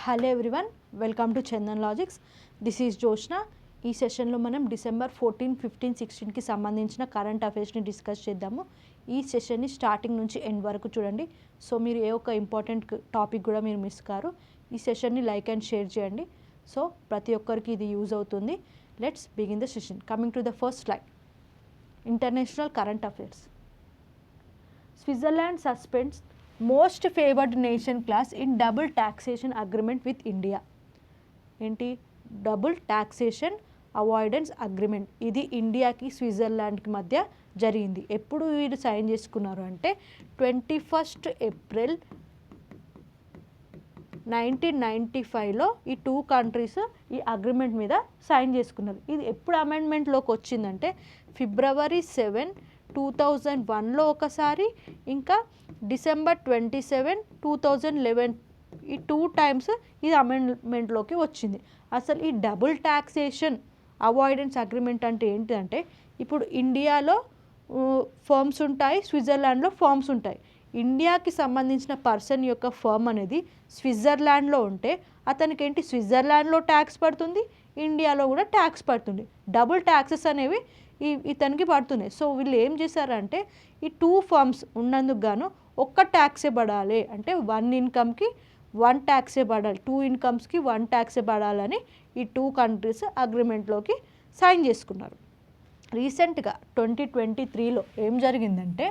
Hello everyone, welcome to Chandan logics. This is Joshna. ఈ సెషన్లో మనం డిసెంబర్ 14, 15, 16కి సంబంధించిన కరెంట్ అఫైర్స్ని డిస్కస్ చేద్దాము. ఈ సెషన్ని స్టార్టింగ్ నుంచి ఎండ్ వరకు చూడండి. సో మీరు ఏ ఒక్క ఇంపార్టెంట్ టాపిక్ కూడా మీరు మిస్ కారు. ఈ సెషన్ని లైక్ అండ్ షేర్ చేయండి. సో ప్రతి ఒక్కరికి ఇది యూజ్ అవుతుంది. Let's begin the session. Coming to the first slide, international current affairs. Switzerland suspends most favored nation clause in double taxation agreement with India. ఏంటి double taxation avoidance agreement, ఇది ఇండియాకి స్విట్జర్లాండ్కి మధ్య జరిగింది. ఎప్పుడు వీరు సైన్ చేసుకున్నారు అంటే 21 ఏప్రిల్ 1995లో ఈ టూ కంట్రీస్ ఈ అగ్రిమెంట్ మీద సైన్ చేసుకున్నారు. ఇది ఎప్పుడు అమెండ్మెంట్లోకి వచ్చిందంటే ఫిబ్రవరి 7, 2001లో ఒకసారి, ఇంకా డిసెంబర్ 27, 2011 ఈ 2 టైమ్స్ ఇది అమెండ్మెంట్లోకి వచ్చింది. అసలు ఈ డబుల్ టాక్సేషన్ అవాయిడెన్స్ అగ్రిమెంట్ అంటే ఏంటంటే, ఇప్పుడు ఇండియాలో ఫర్మ్స్ ఉంటాయి, స్విట్జర్లాండ్లో ఫర్మ్స్ ఉంటాయి. ఇండియాకి సంబంధించిన పర్సన్ యొక్క ఫర్మ్ అనేది స్విట్జర్లాండ్లో ఉంటే అతనికి ఏంటి స్విట్జర్లాండ్లో ట్యాక్స్ పడుతుంది, ఇండియాలో కూడా ట్యాక్స్ పడుతుంది. డబుల్ ట్యాక్సెస్ అనేవి ఇతనికి పడుతున్నాయి. సో వీళ్ళు ఏం చేశారంటే, ఈ 2 ఫర్మ్స్ ఉన్నందుకు గాను ఒక్క ట్యాక్సే పడాలి, అంటే 1 ఇన్కమ్కి 1 ట్యాక్సే పడాలి, 2 ఇన్కమ్స్కి 1 ట్యాక్సే పడాలని ఈ 2 కంట్రీస్ అగ్రిమెంట్లోకి సైన్ చేసుకున్నారు. రీసెంట్గా 2023లో ఏం జరిగిందంటే,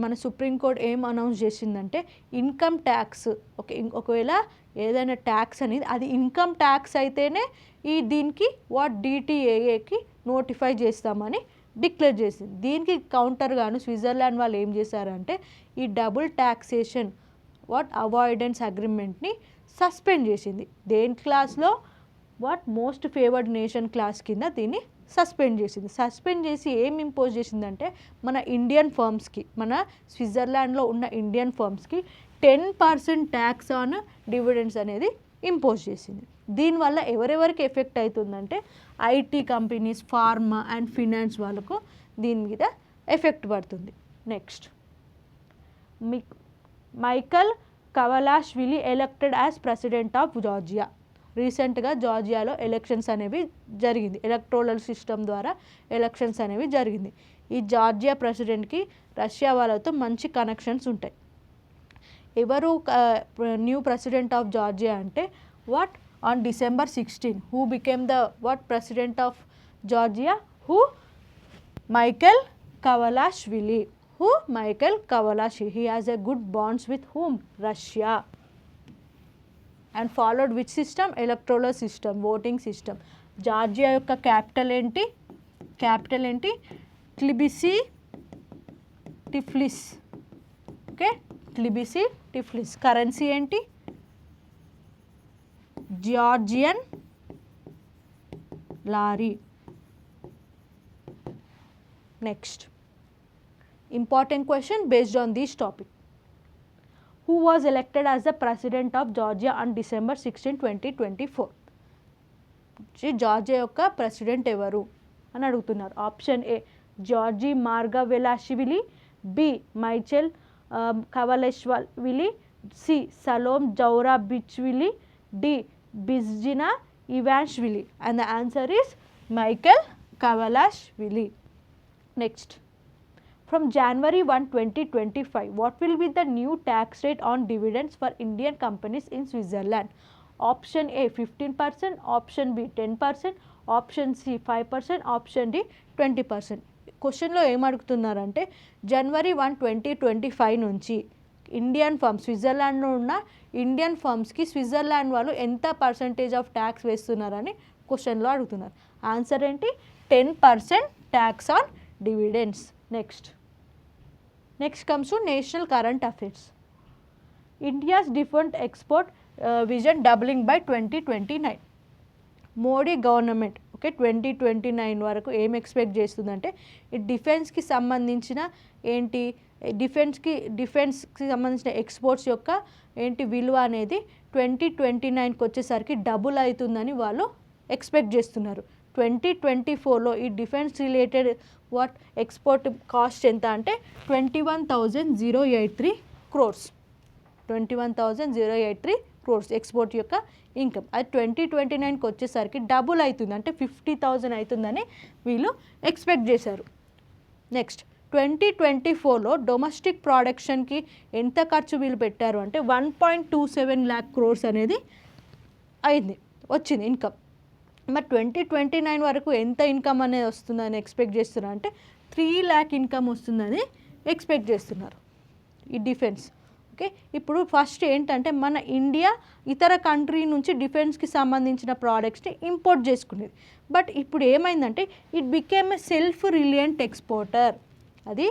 మన సుప్రీంకోర్టు ఏం అనౌన్స్ చేసిందంటే, ఇన్కమ్ ట్యాక్స్ ఒకవేళ ఏదైనా ట్యాక్స్ అనేది అది ఇన్కమ్ ట్యాక్స్ అయితేనే దీనికి డిటిఏఏకి నోటిఫై చేస్తామని డిక్లేర్ చేసింది. దీనికి కౌంటర్గాను స్విట్జర్లాండ్ వాళ్ళు ఏం చేశారంటే, ఈ డబుల్ ట్యాక్సేషన్ అవాయిడెన్స్ అగ్రిమెంట్ని సస్పెండ్ చేసింది. దేని క్లాస్లో మోస్ట్ ఫేవర్డ్ నేషన్ క్లాస్ కింద దీన్ని సస్పెండ్ చేసింది. సస్పెండ్ చేసి ఏం ఇంపోజ్ చేసిందంటే, మన ఇండియన్ ఫర్మ్స్కి, మన స్విట్జర్లాండ్లో ఉన్న ఇండియన్ ఫర్మ్స్కి 10% ట్యాక్స్ ఆన్ డివిడెండ్స్ అనేది ఇంపోజ్ చేసింది. దీనివల్ల ఎవరెవరికి ఎఫెక్ట్ అవుతుందంటే, IT companies, pharma and finance వాళ్ళకు దీని మీద ఎఫెక్ట్ పడుతుంది. Next, Michael Kavelashvili elected as president of Georgia. రీసెంట్గా జార్జియాలో ఎలక్షన్స్ అనేవి జరిగింది. ఎలక్టోరల్ సిస్టమ్ ద్వారా ఎలక్షన్స్ అనేవి జరిగింది. ఈ జార్జియా ప్రెసిడెంట్కి రష్యా వాళ్ళతో మంచి కనెక్షన్స్ ఉంటాయి. ఎవరు న్యూ ప్రెసిడెంట్ ఆఫ్ జార్జియా అంటే, on December 16 who became the president of Georgia? Michael Kavalashvili. Michael Kavalashvili. He has a good bonds with whom? Russia. And followed which system? Electoral system, voting system. Georgia యొక్క capital ఏంటి? ట్బిలిసి టిఫ్లిస్. Okay, ట్బిలిసి టిఫ్లిస్. Currency ఏంటి? Georgian lorry. Next, important question based on this topic. Who was elected as the president of Georgia on December 16, 2024? Georgia యొక్క president ఎవరు అని అడుగుతున్నారు. Option A Giorgi Margvelashvili, B Michael Kavelashvili, C Salome Zourabichvili, D Bidzina Ivanishvili. And the answer is Michael Kavelashvili. Next, from January 1, 2025, what will be the new tax rate on dividends for Indian companies in Switzerland? Option A 15%, option B 10%, option C 5%, option D 20%. క్వశ్చన్లో ఏం అడుగుతున్నారంటే, January 1, 2025 నుంచి Indian firms, స్విట్జర్లాండ్లో ఉన్న Indian ఫర్మ్స్కి Switzerland వాళ్ళు ఎంత percentage of tax వేస్తున్నారని క్వశ్చన్లో అడుగుతున్నారు. Answer ఏంటి? 10% tax on dividends. Next comes to national current affairs. India's defense export vision doubling by 2029. Modi government 2029 వరకు ఏం ఎక్స్పెక్ట్ చేస్తుందంటే, ఈ డిఫెన్స్కి సంబంధించిన డిఫెన్స్కి సంబంధించిన ఎక్స్పోర్ట్స్ యొక్క విలువ అనేది 2029కి వచ్చేసరికి డబుల్ అవుతుందని వాళ్ళు ఎక్స్పెక్ట్ చేస్తున్నారు. 2024లో ఈ డిఫెన్స్ రిలేటెడ్ ఎక్స్పోర్ట్ కాస్ట్ ఎంత అంటే 21,083 crores. 21,083 crores ఎక్స్పోర్ట్ యొక్క ఇన్కమ్. అది 2029కి వచ్చేసరికి డబుల్ అవుతుంది, అంటే 50,000 అవుతుందని వీళ్ళు ఎక్స్పెక్ట్ చేశారు. నెక్స్ట్ 2024లో డొమెస్టిక్ ప్రొడక్షన్కి ఎంత ఖర్చు వీళ్ళు పెట్టారు అంటే 1.27 lakh crores అనేది అయింది, వచ్చింది ఇన్కమ్. మరి 2029 వరకు ఎంత ఇన్కమ్ అనేది వస్తుందని ఎక్స్పెక్ట్ చేస్తున్నారు అంటే 3 lakh ఇన్కమ్ వస్తుందని ఎక్స్పెక్ట్ చేస్తున్నారు ఈ డిఫెన్స్. ఓకే, ఇప్పుడు ఫస్ట్ ఏంటంటే మన ఇండియా ఇతర కంట్రీ నుంచి డిఫెన్స్కి సంబంధించిన ప్రోడక్ట్స్ని ఇంపోర్ట్ చేసుకునేది. బట్ ఇప్పుడు ఏమైందంటే it became a self reliant exporter. అది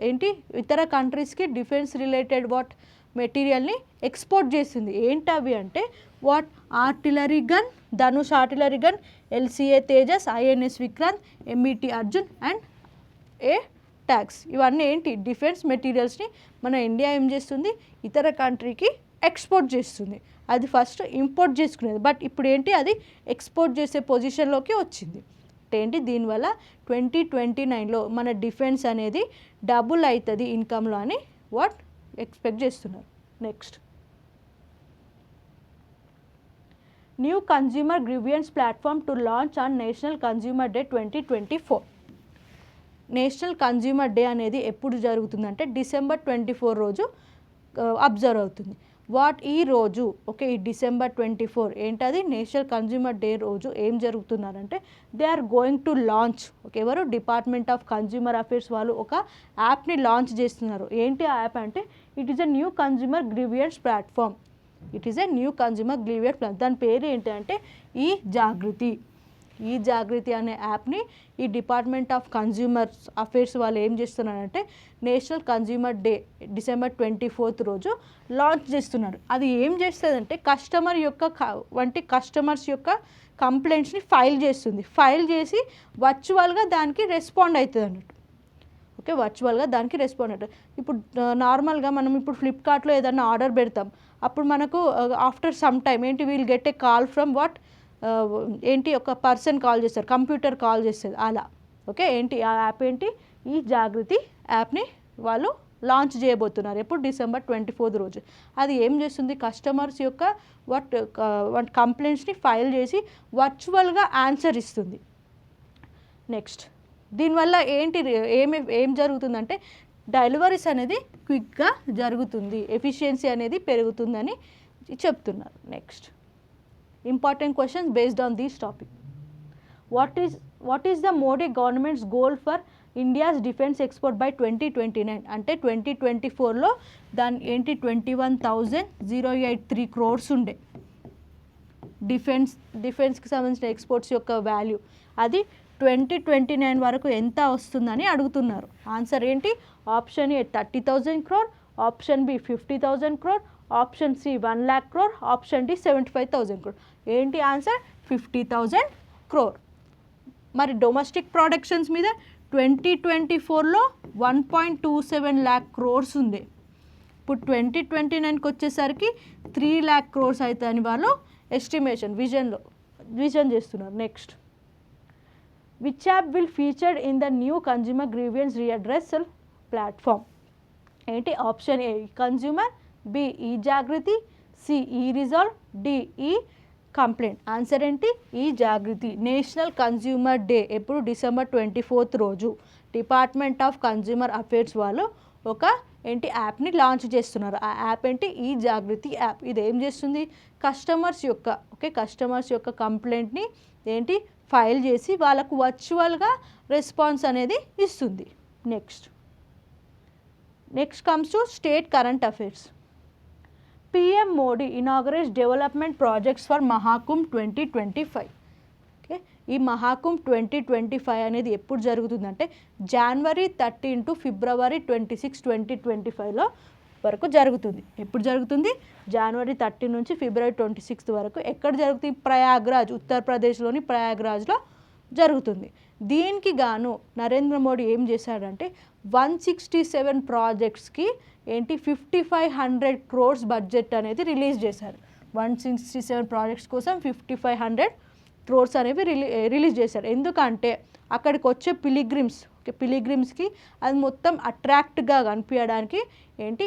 ఏంటి, ఇతర కంట్రీస్కి డిఫెన్స్ రిలేటెడ్ వాట్ మెటీరియల్ని ఎక్స్పోర్ట్ చేసింది. ఏంటవి అంటే what artillery gun, Dhanush artillery gun, LCA Tejas, INS Vikrant, MET Arjun and A tax. ఇవన్నీ ఏంటి, డిఫెన్స్ మెటీరియల్స్ని మన ఇండియా ఏం చేస్తుంది, ఇతర కంట్రీకి ఎక్స్పోర్ట్ చేస్తుంది. అది ఫస్ట్ ఇంపోర్ట్ చేసుకునేది, బట్ ఇప్పుడు ఏంటి, అది ఎక్స్పోర్ట్ చేసే పొజిషన్లోకి వచ్చింది. ఏంటి, దీనివల్ల 2029లో మన డిఫెన్స్ అనేది డబుల్ అవుతుంది ఇన్కమ్లో అని వాట్ ఎక్స్పెక్ట్ చేస్తున్నారు. Next new consumer grievance platform to launch on national consumer day 2024. National consumer day అనేది ఎప్పుడు జరుగుతుందంటే December 24 రోజు అబ్జర్వ్ అవుతుంది. వాట్ ఈ రోజు, ఓకే, ఈ December 24 ఏంటది నేషనల్ కన్జ్యూమర్ డే రోజు ఏం జరుగుతున్నారంటే they are going to launch, okay, ఎవరు, డిపార్ట్మెంట్ ఆఫ్ కన్జ్యూమర్ అఫేర్స్ వాళ్ళు ఒక యాప్ని లాంచ్ చేస్తున్నారు. ఏంటి ఆ యాప్ అంటే it is a new consumer grievance platform. It is a new consumer grievance platform. దాని పేరు ఏంటి అంటే ఈ జాగృతి. ఈ జాగృతి అనే యాప్ని ఈ డిపార్ట్మెంట్ ఆఫ్ కన్జ్యూమర్ అఫేర్స్ వాళ్ళు ఏం చేస్తున్నారంటే నేషనల్ కన్జ్యూమర్ డే December 24 రోజు లాంచ్ చేస్తున్నారు. అది ఏం చేస్తుందంటే కస్టమర్ యొక్క కస్టమర్స్ యొక్క కంప్లైంట్స్ని ఫైల్ చేస్తుంది. ఫైల్ చేసి వర్చువల్గా దానికి రెస్పాండ్ అవుతుంది అన్నట్టు. ఓకే, వర్చువల్గా దానికి రెస్పాండ్ అవుతుంది. ఇప్పుడు నార్మల్గా మనం ఇప్పుడు ఫ్లిప్కార్ట్లో ఏదైనా ఆర్డర్ పెడతాం, అప్పుడు మనకు ఆఫ్టర్ సమ్ టైమ్ ఏంటి will get a call from what ఏంటి, ఒక పర్సన్ కాల్ చేస్తారు, కంప్యూటర్ కాల్ చేస్తుంది అలా. ఓకే, ఏంటి ఆ యాప్ ఏంటి, ఈ జాగృతి యాప్ని వాళ్ళు లాంచ్ చేయబోతున్నారు. ఎప్పుడు December 24 రోజు. అది ఏం చేస్తుంది, కస్టమర్స్ యొక్క వాట్ కంప్లైంట్స్ని ఫైల్ చేసి వర్చువల్గా ఆన్సర్ ఇస్తుంది. నెక్స్ట్ దీనివల్ల ఏంటి ఏం జరుగుతుందంటే డెలివరీస్ అనేది క్విక్గా జరుగుతుంది, ఎఫిషియన్సీ అనేది పెరుగుతుందని చెప్తున్నారు. Next important questions based on this topic. What is the Modi governments goal for India's defence export by 2029? అంటే 2024లో దాని ఏంటి 21,083 crores ఉండే డిఫెన్స్కి సంబంధించిన ఎక్స్పోర్ట్స్ యొక్క వాల్యూ. అది 2029 వరకు ఎంత వస్తుందని అడుగుతున్నారు. ఆన్సర్ ఏంటి, option A 30,000 crore, option B 50,000 crore, option C 1 lakh crore, option D 75,000 crore. ఏంటి ఆన్సర్, 50,000 crore. మరి డొమెస్టిక్ ప్రొడక్షన్స్ మీద 2024లో 1.27 lakh crores ఉంది. ఇప్పుడు 2029కి వచ్చేసరికి 3 lakh crores అవుతాయని వాళ్ళు ఎస్టిమేషన్ విజన్ చేస్తున్నారు. Next which app will featured in the new consumer grievance redressal platform? ఏంటి, option A consumer, B E Jagriti, C E resolve, D E complaint. Answer ఏంటి, E Jagriti. National consumer day ఎప్పుడు December 24 రోజు department of consumer affairs వాళ్ళు ఒక ఏంటి యాప్ని launch చేస్తున్నారు. ఆ యాప్ ఏంటి, ఈ జాగృతి యాప్. ఇది ఏం చేస్తుంది, కస్టమర్స్ యొక్క కంప్లైంట్ని ఏంటి ఫైల్ చేసి వాళ్ళకు వర్చువల్గా రెస్పాన్స్ అనేది ఇస్తుంది. Next comes to state current affairs. PM Modi inaugurates development projects for Mahakumbh 2025. Okay, ఈ మహాకుంభ్ 2025 అనేది ఎప్పుడు జరుగుతుందంటే January 13 to February 26, 2025లో వరకు జరుగుతుంది. ఎప్పుడు జరుగుతుంది, January 13 నుంచి February 26 వరకు. ఎక్కడ జరుగుతుంది, ప్రయాగ్రాజ్, ఉత్తరప్రదేశ్లోని ప్రయాగ్రాజ్లో జరుగుతుంది. దీనికి గాను నరేంద్ర మోడీ ఏం చేశాడంటే 167 ప్రాజెక్ట్స్కి ఏంటి 5,500 crores బడ్జెట్ అనేది రిలీజ్ చేశారు. 167 ప్రాజెక్ట్స్ కోసం 5,500 crores అనేవి రిలీజ్ చేశారు. ఎందుకంటే అక్కడికి వచ్చే పిలిగ్రిమ్స్, పిలిగ్రిమ్స్కి అది మొత్తం అట్రాక్ట్గా కనిపించడానికి ఏంటి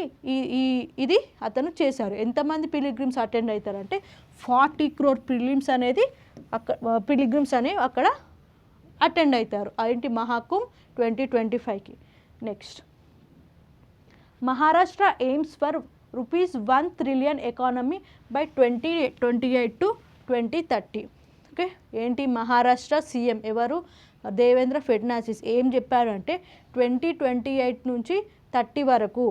ఇది అతను చేశారు. ఎంతమంది పిలిగ్రిమ్స్ అటెండ్ అవుతారంటే 40 crore పిలిగ్రిమ్స్ అనేవి అక్కడ అటెండ్ అవుతారు ఏంటి మహాకుంభ్ 2025కి. Next, Maharashtra aims for ₹1 trillion economy by 2028 to 2030. Okay, ఏంటి మహారాష్ట్ర సీఎం ఎవరు? దేవేంద్ర ఫడ్నవీస్ ఏం చెప్పారంటే 2028 నుంచి 30 వరకు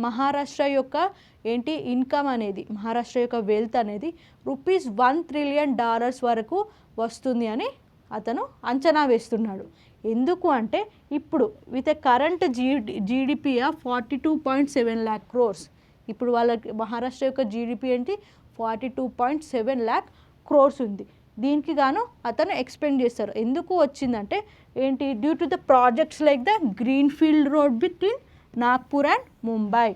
మహారాష్ట్ర యొక్క ఏంటి ఇన్కమ్ అనేది, మహారాష్ట్ర యొక్క వెల్త్ అనేది ₹1 trillion వరకు వస్తుంది అని అతను అంచనా వేస్తున్నాడు. ఎందుకు అంటే ఇప్పుడు with a current GDP of 42.7 lakh crores, ఇప్పుడు వాళ్ళకి మహారాష్ట్ర యొక్క జీడిపి ఏంటి 42.7 lakh crores ఉంది. దీనికి గాను అతను ఎక్స్పెండ్ చేస్తారు. ఎందుకు వచ్చిందంటే ఏంటి, due to the projects like the greenfield road between Nagpur and Mumbai.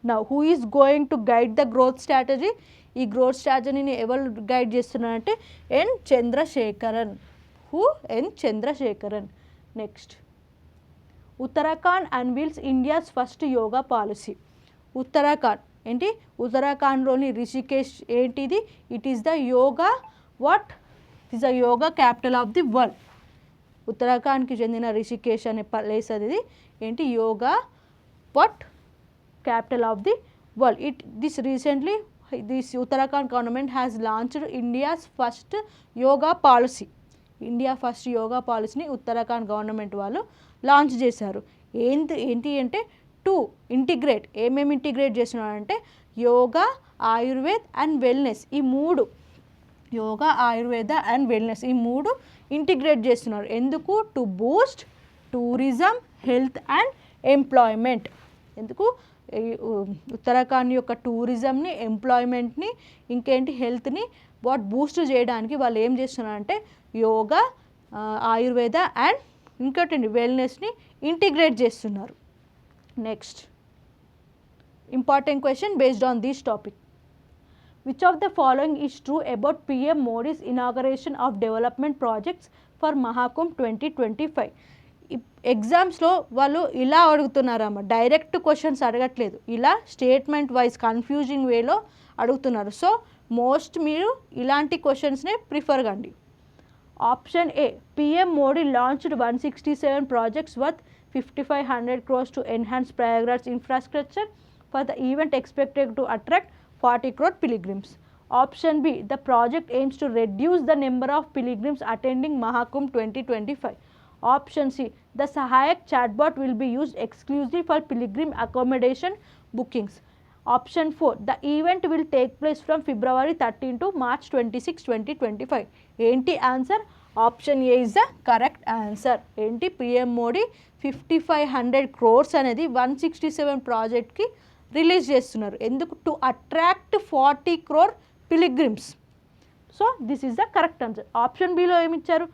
Now who is going to guide the growth strategy? ఈ గ్రోత్ స్ట్రాటజీని ఎవరు గైడ్ చేస్తున్నారంటే N Chandrasekaran. N Chandrasekaran. Next, Uttarakhand unveils India's first yoga policy. Uttarakhand ఏంటి, ఉత్తరాఖండ్లోని రిషికేష్ ఏంటిది, it is the yoga it is the yoga capital of the world. ఉత్తరాఖండ్కి చెందిన రిషికేష్ అనే ప్లేస్ అది ఏంటి yoga capital of the world. This Uttarakhand government has launched India's first yoga policy. India first yoga పాలసీని Uttarakhand government వాళ్ళు లాంచ్ చేశారు. ఏంటి అంటే టు ఇంటిగ్రేట్, ఏమేమి ఇంటిగ్రేట్ చేస్తున్నారంటే యోగా, ఆయుర్వేద్ అండ్ వెల్నెస్, ఈ మూడు యోగా, ఆయుర్వేద అండ్ వెల్నెస్ ఈ మూడు ఇంటిగ్రేట్ చేస్తున్నారు. ఎందుకు? To Boost tourism, health and employment. ఎందుకు? ఉత్తరాఖండ్ యొక్క టూరిజంని, ఎంప్లాయ్మెంట్ని, ఇంకేంటి హెల్త్ని బూస్ట్ చేయడానికి వాళ్ళు ఏం చేస్తున్నారంటే యోగా, ఆయుర్వేద అండ్ ఇంకోటి వెల్నెస్ని ఇంటిగ్రేట్ చేస్తున్నారు. Next, important question based on this topic. Which of the following is true about PM Modi's inauguration of development projects for Mahakumbh 2025? ఎగ్జామ్స్లో వాళ్ళు ఇలా అడుగుతున్నారమ్మ, డైరెక్ట్ క్వశ్చన్స్ అడగట్లేదు, ఇలా స్టేట్మెంట్ వైజ్ కన్ఫ్యూజింగ్ వేలో అడుగుతున్నారు. సో మోస్ట్ మీరు ఇలాంటి క్వశ్చన్స్నే ప్రిఫర్ కండి. Option A, PM Modi launched 167 projects worth 5,500 crores to enhance Prayagraj infrastructure for the event expected to attract 40 crore pilgrims. Option B, the project aims to reduce the number of pilgrims attending Mahakumbh 2025. Option C, the Sahayak chatbot will be used exclusively for pilgrim accommodation bookings. Option 4, the event will take place from February 13 to March 26, 2025. ఏంటి answer? Option A is the correct answer. ఏంటి, PM Modi 5,500 crores అనేది 167 ప్రాజెక్ట్కి release చేస్తున్నారు. ఎందుకు? To attract 40 crore pilgrims. So this is the correct answer. Option below ఏమిచ్చారు?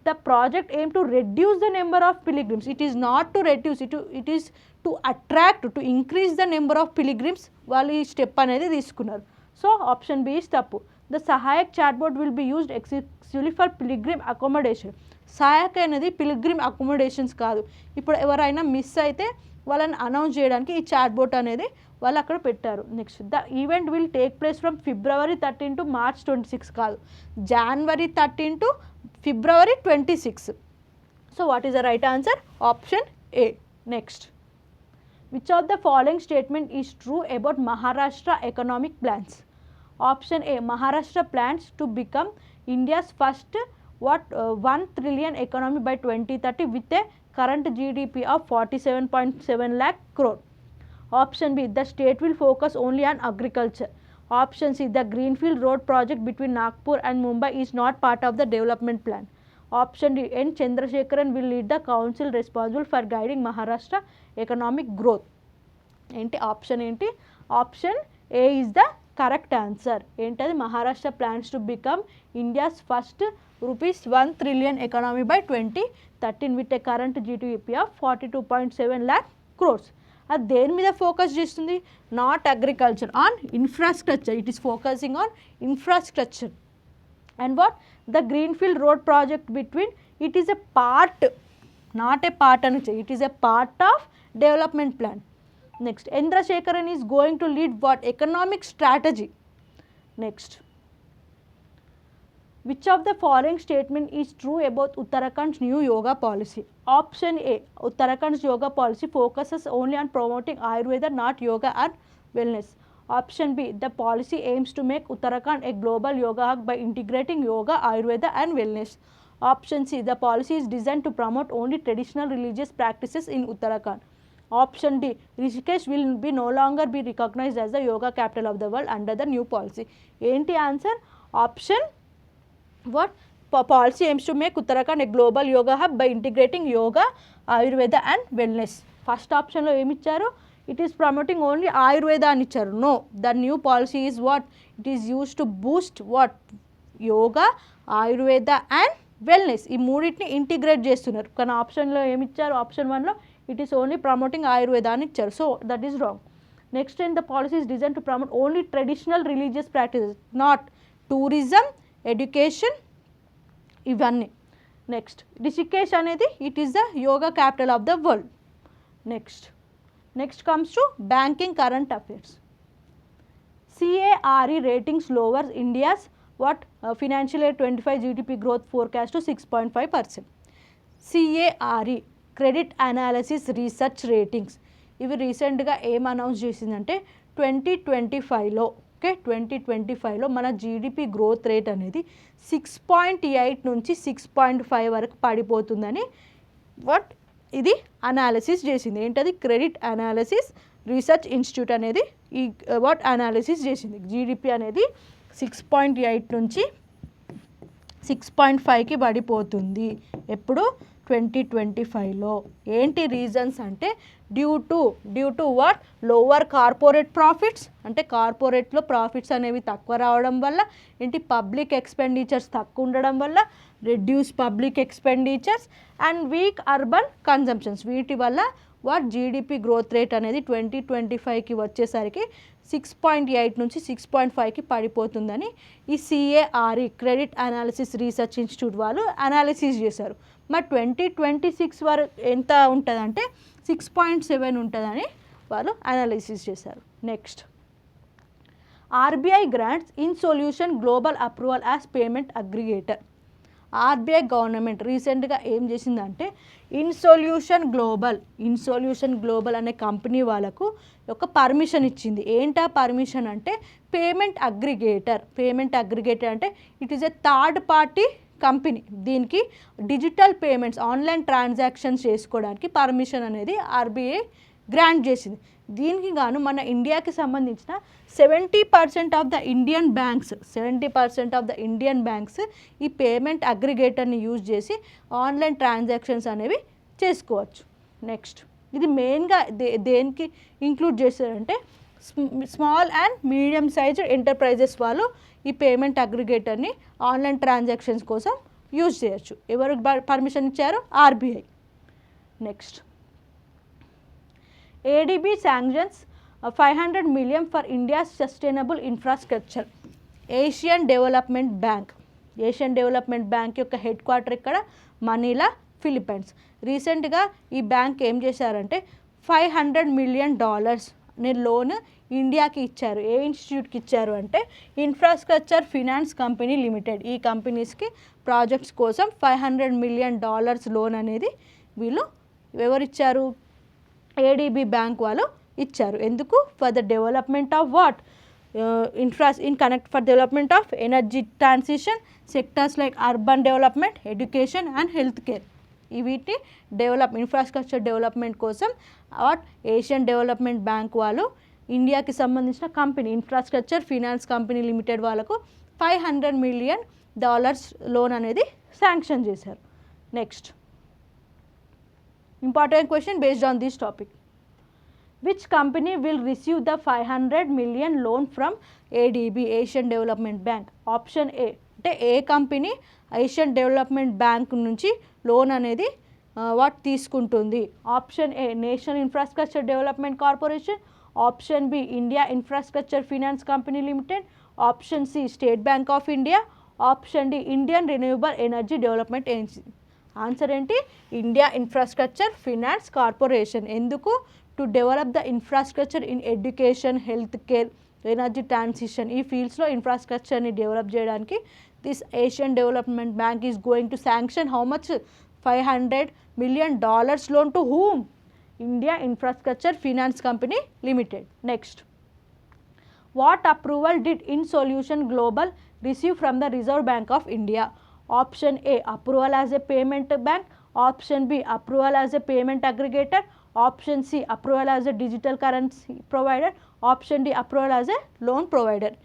The project aim to reduce the number of pilgrims. It is not to reduce, it is to attract, to increase the number of pilgrims. వాళ్ళు ఈ step అనేది తీసుకున్నారు. So option B is తప్పు. The Sahayak chatbot will be used exclusively for pilgrim accommodation. Sahayak అనేది pilgrim accommodations కాదు. ఇప్పుడు ఎవరైనా miss అయితే వాళ్ళని అనౌన్స్ చేయడానికి ఈ చాట్బోట్ అనేది వాళ్ళు అక్కడ పెట్టారు. Next, the event will take place from February 13 to March 26 కాదు, January 13 to February 26. So what is the right answer? Option A. Next, which of the following statement is true about Maharashtra economic plans? Option A, Maharashtra plans to become India's first 1 trillion economy by 2030 with a current GDP of 47.7 lakh crore. Option B, the state will focus only on agriculture. Option C, the Greenfield Road project between Nagpur and Mumbai is not part of the development plan. Option D, N. Chandrasekharan will lead the council responsible for guiding Maharashtra economic growth. ఏంటి option ఏంటి? Option A is the correct answer. ఏంటది? Maharashtra plans to become India's first ₹1 trillion economy by 2013 with a current GDP of 42.7 lakh crores. అది దేని మీద focus చేస్తుంది? Not agriculture, on infrastructure. It is focusing on infrastructure. And what? The Greenfield Road project between, it is a part not a part అని ఇచ్చారు, it is a part of development plan. Next Chandrasekaran is going to lead what economic strategy. Next which of the following statement is true about Uttarakhand's new yoga policy? Option A, Uttarakhand's yoga policy focuses only on promoting Ayurveda, not yoga and wellness. Option B, the policy aims to make Uttarakhand a global yoga hub by integrating yoga, Ayurveda and wellness. Option C, the policy is designed to promote only traditional religious practices in Uttarakhand. Option D, Rishikesh will be no longer be recognized as the yoga capital of the world under the new policy. Enti answer? Option what? Policy aims to make Uttarakhand a global yoga hub by integrating yoga, Ayurveda and wellness. First option lo em icharu? It is promoting only Ayurveda ani icharu. No, the new policy is what? It is used to boost what? Yoga, Ayurveda and wellness. ఈ మూడింటిని integrate చేస్తున్నారు. కానీ ఆప్షన్లో ఏమి ఇచ్చారు? Option 1లో it is only promoting Ayurveda అని ఇచ్చారు. So that is wrong. Next and the policy is design to promote only traditional religious practices, not tourism, education, ఇవన్నీ. నెక్స్ట్ రిషికేష్ అనేది it is the yoga capital of the world. Next comes to banking current affairs. CARE ratings lowers India's what financial year 25 GDP growth forecast to 6.5%. CARE credit analysis research ratings ఇవి రీసెంట్గా ఏం announce చేసిందంటే 2025లో 2025లో మన GDP growth rate అనేది 6.8 నుంచి 6.5 వరకు పడిపోతుందని ఇది analysis చేసింది. ఏంటది? క్రెడిట్ అనాలిసిస్ రీసెర్చ్ ఇన్స్టిట్యూట్ అనేది ఈ అనాలిసిస్ చేసింది. జీడిపి అనేది 6.8 నుంచి 6.5కి పడిపోతుంది. ఎప్పుడు? 2025లో. ఏంటి రీజన్స్ అంటే due to what? Lower corporate profits, అంటే కార్పొరేట్లో ప్రాఫిట్స్ అనేవి తక్కువ రావడం వల్ల, ఏంటి? పబ్లిక్ ఎక్స్పెండిచర్స్ తక్కువ ఉండడం వల్ల, reduce public expenditures and weak urban consumptions, వీటి వల్ల జీడిపి గ్రోత్ రేట్ అనేది 2025కి వచ్చేసరికి 6.8 నుంచి 6.5కి పడిపోతుందని ఈ CARE credit analysis research institute వాళ్ళు అనాలిసిస్ చేశారు. మరి 2026 వరకు ఎంత ఉంటుందంటే 6.7 ఉంటుందని వాళ్ళు అనాలిసిస్ చేశారు. Next RBI grants in solution global approval as payment aggregator. RBI government రీసెంట్గా ఏం చేసిందంటే ఇన్సొల్యూషన్ గ్లోబల్ అనే కంపెనీ వాళ్ళకు ఒక పర్మిషన్ ఇచ్చింది. ఏంటా పర్మిషన్ అంటే పేమెంట్ అగ్రిగేటర్ అంటే it is a third party company. దీనికి డిజిటల్ పేమెంట్స్, ఆన్లైన్ ట్రాన్సాక్షన్స్ చేసుకోవడానికి పర్మిషన్ అనేది RBI గ్రాంట్ చేసింది. దీనికి గాను మన ఇండియాకి సంబంధించిన 70% ఆఫ్ ద ఇండియన్ బ్యాంక్స్ ఈ పేమెంట్ అగ్రిగేటర్ని యూజ్ చేసి ఆన్లైన్ ట్రాన్సాక్షన్స్ అనేవి చేసుకోవచ్చు. నెక్స్ట్ ఇది మెయిన్గా దేనికి ఇంక్లూడ్ చేశారంటే small and medium sized enterprises వాళ్ళు ఈ పేమెంట్ అగ్రిగేటర్ని ఆన్లైన్ ట్రాన్సాక్షన్స్ కోసం యూజ్ చేయొచ్చు. ఎవరు పర్మిషన్ ఇచ్చారు? RBI. Next ADB sanctions 500 million for India's sustainable infrastructure. Asian development bank యొక్క హెడ్ క్వార్టర్ ఇక్కడ మనీలా, ఫిలిప్పైన్స్. రీసెంట్గా ఈ బ్యాంక్ ఏం చేశారంటే $500 million లోన్ ఇండియాకి ఇచ్చారు. ఏ ఇన్స్టిట్యూట్కి ఇచ్చారు అంటే ఇన్ఫ్రాస్ట్రక్చర్ ఫినాన్స్ కంపెనీ లిమిటెడ్. ఈ కంపెనీస్కి ప్రాజెక్ట్స్ కోసం $500 million లోన్ అనేది వీళ్ళు ఎవరిచ్చారు? ADB బ్యాంక్ వాళ్ళు ఇచ్చారు. ఎందుకు? For the development of what? For development of energy transition sectors like urban development, education and health care. వీటి ఇన్ఫ్రాస్ట్రక్చర్ డెవలప్మెంట్ కోసం ఏషియన్ డెవలప్మెంట్ బ్యాంక్ వాళ్ళు ఇండియాకి సంబంధించిన company infrastructure finance company limited వాళ్ళకు $500 million లోన్ అనేది శాంక్షన్ చేశారు. Next important question based on this topic. Which company will receive the $500 million loan from ADB, Asian Development Bank? Option A అంటే ఏ company Asian development bank నుంచి loan అనేది తీసుకుంటుంది? Option A national infrastructure development corporation, option B India infrastructure finance company limited, option C state bank of India, option D Indian renewable energy development agency. Answer ఏంటి? India infrastructure finance corporation. ఎందుకు? To develop the infrastructure in education, health care, energy transition, ఈ ఫీల్డ్స్లో ఇన్ఫ్రాస్ట్రక్చర్ని develop చేయడానికి this Asian development bank is going to sanction how much? $500 million loan to whom? India infrastructure finance company limited. Next, what approval did Insolution global receive from the reserve bank of India? Option A approval as a payment bank, option B approval as a payment aggregator, option C approval as a digital currency provider, option D approval as a loan provider.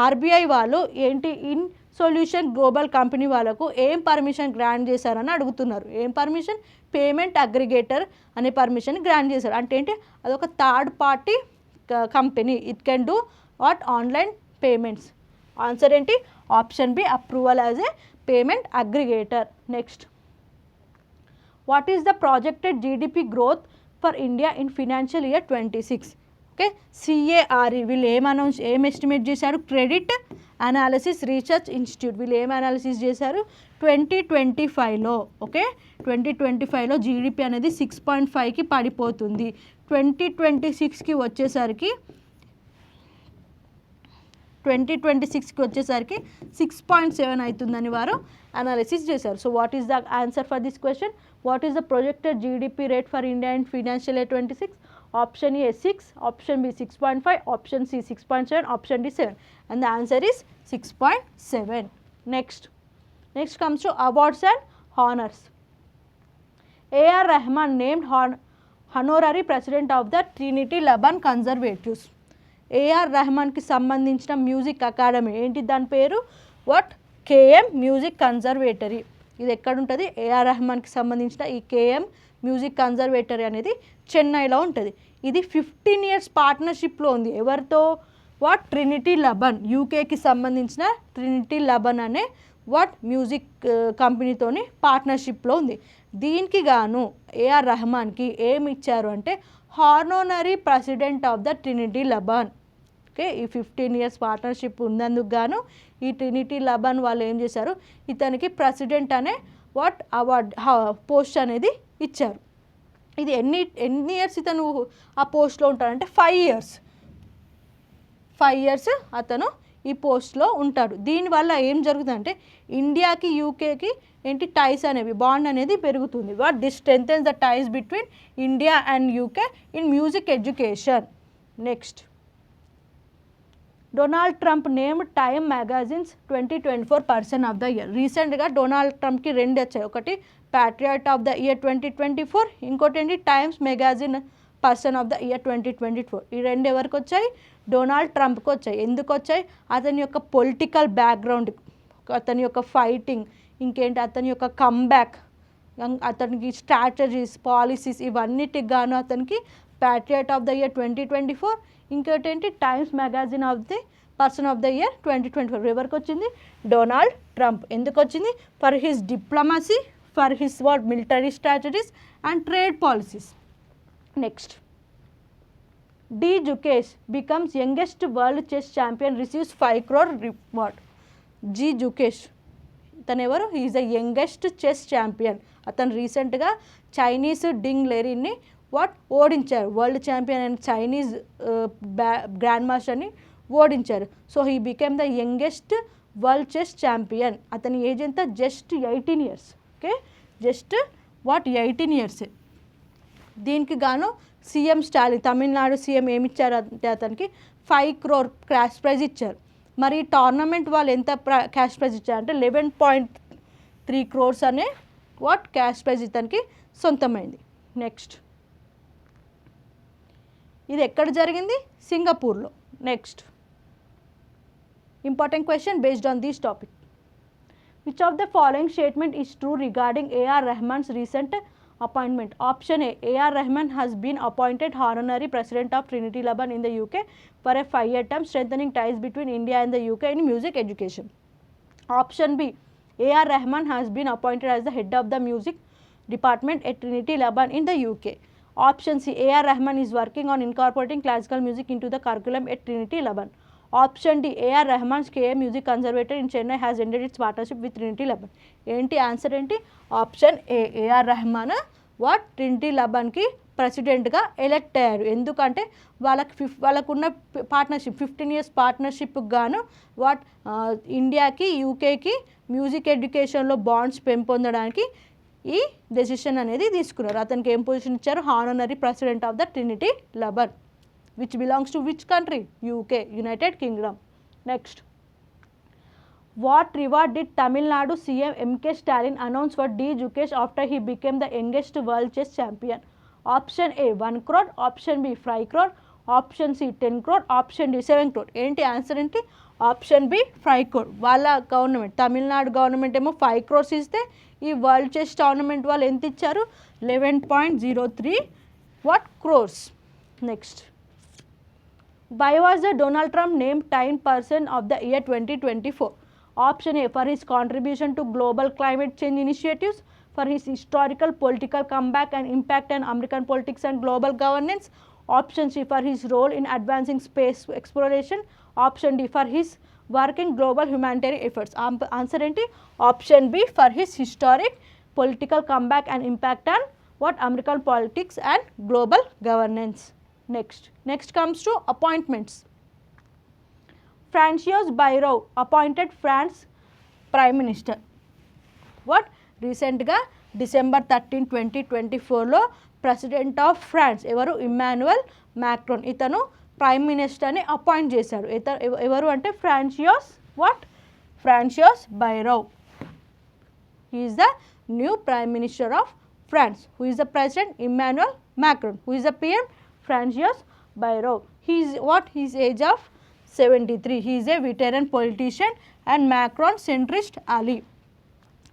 RBI వాళ్ళు ఏంటి ఇన్సొల్యూషన్ global company వాళ్ళకు ఏం permission grant చేశారని అడుగుతున్నారు. ఏం permission? Payment aggregator అనే permission grant చేశారు. అంటే ఏంటి? అదొక third party company. It can do what? Online payments. Answer ఏంటి? Option B approval as a payment aggregator. Next, what is the projected GDP growth for India in financial year 26? Okay, C A R E వీళ్ళు ఏం estimate చేశారు? Credit analysis research institute వీళ్ళు ఏం analysis చేశారు? 2025లో, okay, 2025లో GDP అనేది 6.5కి పడిపోతుంది. 2026కి వచ్చేసరికి 6.7 అవుతుందని వారు అనాలిసిస్ చేశారు. So what is the answer for this question? What is the projected GDP rate for India in financial year 26? Option A 6, option B 6.5, option C 6.7, option D 7, and the answer is 6.7. Next comes to awards and honors. A.R. Rahman named honorary president of the Trinity Laban Conservatives. A R రెహమాన్కి సంబంధించిన music academy ఏంటి? దాని పేరు what? KM music conservatory. ఇది ఎక్కడ ఉంటుంది? AR రెహమాన్కి సంబంధించిన ఈ కేఎం మ్యూజిక్ కన్జర్వేటరీ అనేది చెన్నైలో ఉంటుంది. ఇది 15 years పార్ట్నర్షిప్లో ఉంది. ఎవరితో? వాట్? ట్రినిటీ లబన్, యూకేకి సంబంధించిన ట్రినిటీ లబన్ అనే వాట్ మ్యూజిక్ కంపెనీతోని పార్ట్నర్షిప్లో ఉంది. దీనికి గాను ఏఆర్ రెహమాన్కి ఏమి ఇచ్చారు అంటే honorary president of the Trinity Laban. Okay, ఈ 15 years పార్ట్నర్షిప్ ఉన్నందుకు గాను ఈ ట్రినిటీ లబన్ వాళ్ళు ఏం చేశారు? ఇతనికి ప్రెసిడెంట్ అనే వాట్ అవార్డ్ పోస్ట్ అనేది ఇచ్చారు. ఇది ఎన్ని ఇయర్స్ ఇతను ఆ పోస్ట్లో ఉంటాడంటే 5 years. 5 years అతను ఈ పోస్ట్లో ఉంటాడు. దీనివల్ల ఏం జరుగుతుందంటే ఇండియాకి యూకేకి ఏంటి టైస్ అనేవి బాండ్ అనేది పెరుగుతుంది. What? This strengthens the ties between India and UK in music education. Next, Donald Trump name time magazine's 2024 person of the year. రీసెంట్గా డొనాల్డ్ ట్రంప్కి 2 వచ్చాయి. ఒకటి ప్యాట్రియాట్ ఆఫ్ ద ఇయర్ 2024, ఇంకోటి ఏంటి Times magazine person of the year 2024. ఈ 2 ఎవరికి వచ్చాయి? Donald ట్రంప్కి వచ్చాయి. ఎందుకు వచ్చాయి? అతని యొక్క పొలిటికల్ బ్యాక్గ్రౌండ్, అతని యొక్క ఫైటింగ్, ఇంకేంటి అతని యొక్క కమ్బ్యాక్, అతనికి స్ట్రాటజీస్, పాలసీస్, ఇవన్నిటికి గాను అతనికి ప్యాట్రియాట్ ఆఫ్ ద ఇయర్ 2024, ఇంకోటి ఏంటి Times magazine of the person of the year 2024. ఎవరికి వచ్చింది? Donald Trump. ఎందుకు వచ్చింది? For his diplomacy, for his what military strategies and trade policies. Next, D Gukesh becomes youngest world chess champion, receives 5 crore reward. G Gukesh తను ఎవరు? Is the youngest chess champion. అతను రీసెంట్గా Chinese Ding లెరిన్ని what ఓడించారు. World champion and Chinese grand మాస్టర్ని ఓడించారు. So he became the youngest world chess champion. అతని age ఎంత? Just 18 years. Okay, just what 18 years. దీనికి గాను సీఎం స్టాలిన్, తమిళనాడు సీఎం ఏమిచ్చారు అంటే అతనికి 5 crore క్యాష్ ప్రైజ్ ఇచ్చారు. మరి టోర్నమెంట్ వాళ్ళు ఎంత క్యాష్ ప్రైజ్ ఇచ్చారంటే 11.3 crores అనే వాట్ క్యాష్ ప్రైజ్ ఇతనికి సొంతమైంది. నెక్స్ట్, ఇది ఎక్కడ జరిగింది? సింగపూర్లో. Next, important question based on this topic. Which of the following statement is true regarding AR Rahman's recent appointment? Option A, A.R. Rahman has been appointed honorary president of Trinity Laban in the UK for a 5-year term, strengthening ties between India and the UK in music education. Option B, A.R. Rahman has been appointed as the head of the music department at Trinity Laban in the UK. Option C, A.R. Rahman is working on incorporating classical music into the curriculum at Trinity Laban. Option D A R Rahman's K A music conservatory in Chennai has ended its partnership with Trinity Laban. ఏంటి answer ఏంటి? Option A A R Rahman what Trinity లెబన్కి ప్రెసిడెంట్గా elect అయ్యారు. ఎందుకంటే వాళ్ళకున్న partnership 15 years పార్ట్నర్షిప్కి గాను what ఇండియాకి యూకేకి music ఎడ్యుకేషన్లో బాండ్స్ పెంపొందడానికి ఈ డెసిషన్ అనేది తీసుకున్నారు. అతనికి ఏం పొజిషన్ ఇచ్చారు? Honorary president of the Trinity Laban which belongs to which country? UK, United Kingdom. Next, what reward did Tamil Nadu CM MK Stalin announce for D. Jukesh after he became the youngest world chess champion? Option A 1 crore, option B 5 crore, option C 10 crore, option D 7 crore. ఏంటి answer ఏంటి? Option B 5 crore. వాళ్ళ government Tamil Nadu government ఏమో 5 crores ఇస్తే ఈ world chess tournament వాళ్ళు ఎంత ఇచ్చారు? 11.03 what crores. Next, why was the Donald Trump named Time Person of the Year 2024? Option A for his contribution to global climate change initiatives, for his historical political comeback and impact on American politics and global governance. Option C for his role in advancing space exploration. Option D for his work in global humanitarian efforts. Answer enti? Option B for his historic political comeback and impact on what American politics and global governance. Next comes to appointments. Francois Bayrou appointed France Prime Minister. What? రీసెంట్గా December 13, 2024లో president of France ఎవరు? Emmanuel Macron. ఇతను prime మినిస్టర్ని appoint చేశాడు. ఎవరు అంటే François Bayrou. He is the new prime minister of France. Who is the president? Emmanuel Macron. Who is the PM? Francois Bayrou. He is what? His age of 73. He is a veteran politician and Macron centrist ally.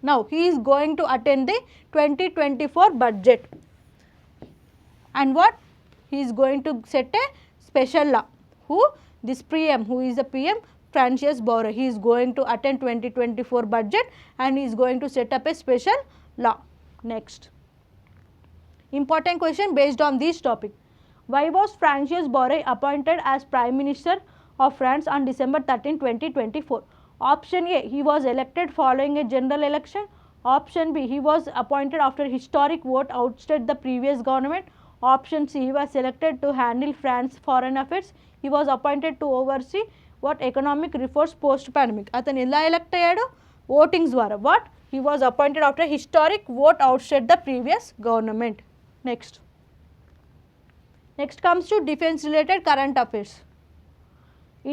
Now he is going to attend the 2024 budget. And what? He is going to set a special law. Who? This PM. Who is the PM? Francois Bayrou. He is going to attend 2024 budget and he is going to set up a special law. Next, important question based on this topic. Why was Francois Bayrou appointed as Prime Minister of France on December 13, 2024? Option A, he was elected following a general election. Option B, he was appointed after historic vote ousted the previous government. Option C, he was selected to handle France foreign affairs. He was appointed to oversee what economic reforms post pandemic. అతను ఎలా elect అయ్యాడు? Votings ద్వారా. What? He was appointed after historic vote ousted the previous government. Next comes to defense related current affairs.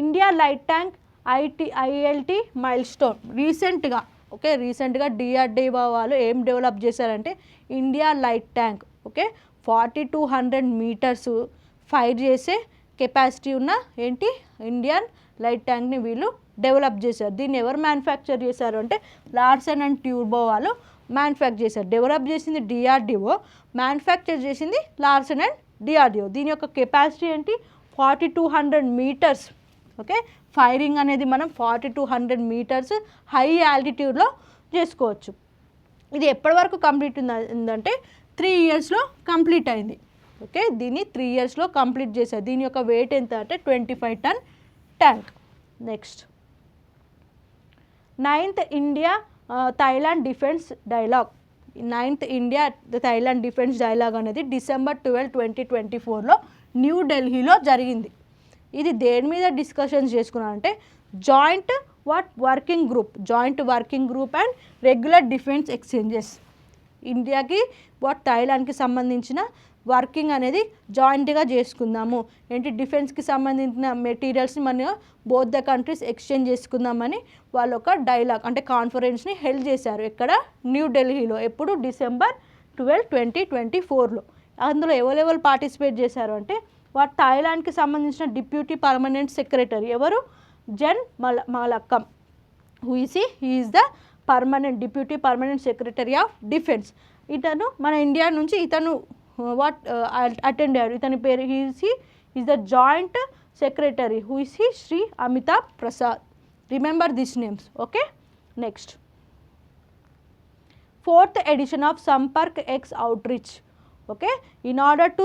India light tank ILT milestone. రీసెంట్గా DRDO వాళ్ళు ఏం develop చేశారంటే India light tank 4200 meters fire చేసే capacity ఉన్న ఏంటి Indian light ట్యాంక్ని వీళ్ళు develop చేశారు. దీన్ని ఎవరు మ్యానుఫ్యాక్చర్ చేశారు అంటే లార్సన్ అండ్ ట్యూబో వాళ్ళు మ్యానుఫ్యాక్చర్ చేశారు. డెవలప్ చేసింది DRDO, మ్యానుఫ్యాక్చర్ చేసింది లార్సన్ అండ్ DRDO. దీని యొక్క కెపాసిటీ ఏంటి? 4200 meters. ఫైరింగ్ అనేది మనం 4200 meters హై ఆల్టిట్యూడ్లో చేసుకోవచ్చు. ఇది ఎప్పటి వరకు కంప్లీట్ ఉందంటే 3 yearsలో కంప్లీట్ అయింది. దీన్ని 3 yearsలో కంప్లీట్ చేశారు. దీని యొక్క వెయిట్ ఎంత అంటే 25 ton tank. Next, 9th India Thailand defence dialogue. 9th India Thailand defence dialogue అనేది December 12, 2024లో న్యూఢిల్లీలో జరిగింది. ఇది దేని మీద డిస్కషన్స్ చేసుకున్నారంటే joint working group and regular defence exchanges. ఇండియాకి థాయిలాండ్కి సంబంధించిన వర్కింగ్ అనేది జాయింట్గా చేసుకుందాము, డిఫెన్స్కి సంబంధించిన మెటీరియల్స్ని మనం బోత్ ద కంట్రీస్ ఎక్స్చేంజ్ చేసుకుందామని వాళ్ళు ఒక డైలాగ్ కాన్ఫరెన్స్ని హెల్డ్ చేశారు. ఇక్కడ న్యూఢిల్లీలో. ఎప్పుడు? December 12, 2024లో. అందులో ఎవరెవరు పార్టిసిపేట్ చేశారు అంటే థాయిలాండ్కి సంబంధించిన డిప్యూటీ పర్మనెంట్ సెక్రటరీ ఎవరు? Jan Malcolm. He is the deputy permanent secretary of defence. ఇతను మన ఇండియా నుంచి అటెండ్ అయ్యాడు. ఇతని పేరు is the joint secretary. Who is he? Shri Amitabh Prasad. Remember this names. Next, 4th edition of Sampark X outreach. In order to